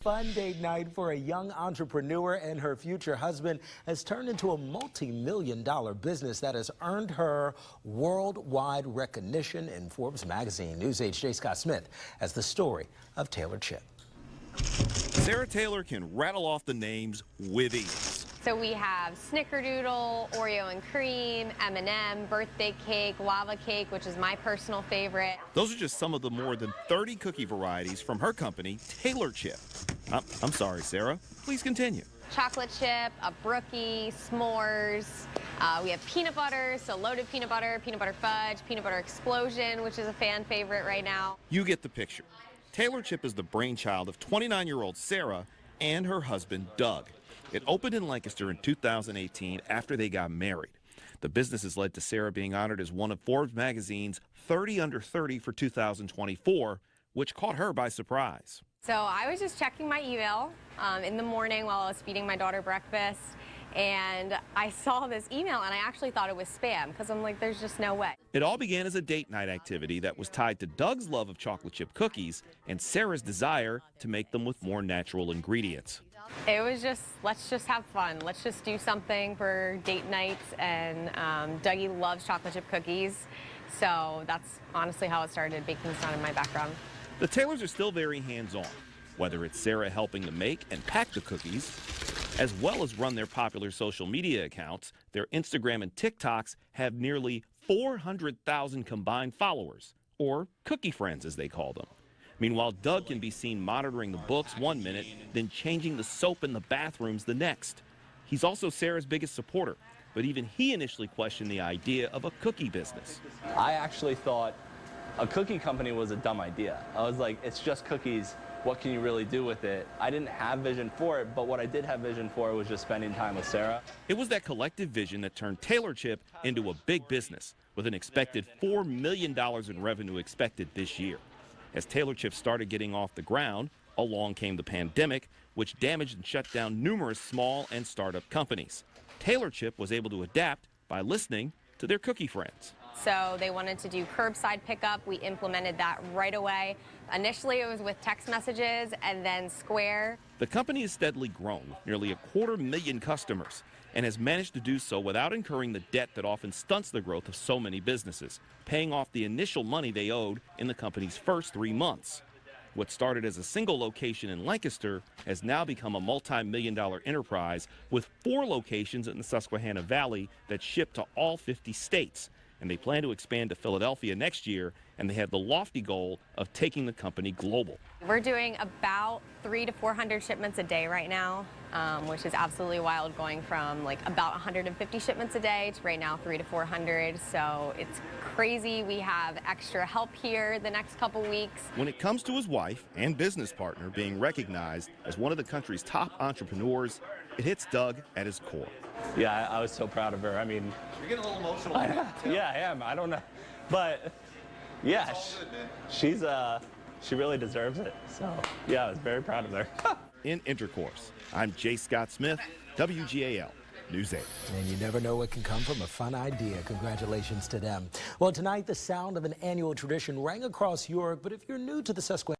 Fun date night for a young entrepreneur and her future husband has turned into a multi-million-dollar business that has earned her worldwide recognition in Forbes magazine. News 8's J. Scott Smith has the story of Taylor Chip. Sara Taylor can rattle off the names with ease. So we have Snickerdoodle, Oreo and cream, M&M, birthday cake, lava cake, which is my personal favorite. Those are just some of the more than 30 cookie varieties from her company, Taylor Chip. I'm sorry, Sara. Please continue. Chocolate chip, a brookie, s'mores. We have peanut butter, so loaded peanut butter fudge, peanut butter explosion, which is a fan favorite right now. You get the picture. Taylor Chip is the brainchild of 29-year-old Sara and her husband, Doug. It opened in Lancaster in 2018 after they got married. The business has led to Sara being honored as one of Forbes magazine's 30 under 30 for 2024, which caught her by surprise. So I was just checking my email in the morning while I was feeding my daughter breakfast, and I saw this email, and I actually thought it was spam because I'm like, there's just no way. It all began as a date night activity that was tied to Doug's love of chocolate chip cookies and Sara's desire to make them with more natural ingredients. It was just, let's just have fun. Let's just do something for date nights, and Dougie loves chocolate chip cookies, so that's honestly how it started. Baking's not in my background. The Taylors are still very hands-on, whether it's Sara helping to make and pack the cookies, as well as run their popular social media accounts. Their Instagram and TikToks have nearly 400,000 combined followers, or cookie friends as they call them. Meanwhile, Doug can be seen monitoring the books one minute, then changing the soap in the bathrooms the next. He's also Sara's biggest supporter, but even he initially questioned the idea of a cookie business. I actually thought a cookie company was a dumb idea. I was like, it's just cookies. What can you really do with it? I didn't have vision for it, but what I did have vision for was just spending time with Sara. It was that collective vision that turned Taylor Chip into a big business, with an expected $4 million in revenue expected this year. As Taylor Chip started getting off the ground, along came the pandemic, which damaged and shut down numerous small and startup companies. Taylor Chip was able to adapt by listening to their cookie friends. So they wanted to do curbside pickup. We implemented that right away. Initially, it was with text messages and then Square. The company has steadily grown, with nearly 250,000 customers, and has managed to do so without incurring the debt that often stunts the growth of so many businesses, paying off the initial money they owed in the company's first 3 months. What started as a single location in Lancaster has now become a multi-million-dollar enterprise with 4 locations in the Susquehanna Valley that ship to all 50 states. And they plan to expand to Philadelphia next year, and they have the lofty goal of taking the company global. We're doing about 300 to 400 shipments a day right now, which is absolutely wild, going from like about 150 shipments a day to right now 300 to 400. So it's crazy. We have extra help here the next couple weeks. When it comes to his wife and business partner being recognized as one of the country's top entrepreneurs, it hits Doug at his core. Yeah, I was so proud of her. I mean, you're getting a little emotional. Yeah, I am. I don't know, but yeah, she really deserves it. So yeah, I was very proud of her. In Intercourse, I'm J. Scott Smith, WGAL News 8. And you never know what can come from a fun idea. Congratulations to them. Well, tonight the sound of an annual tradition rang across York, but if you're new to the Susquehanna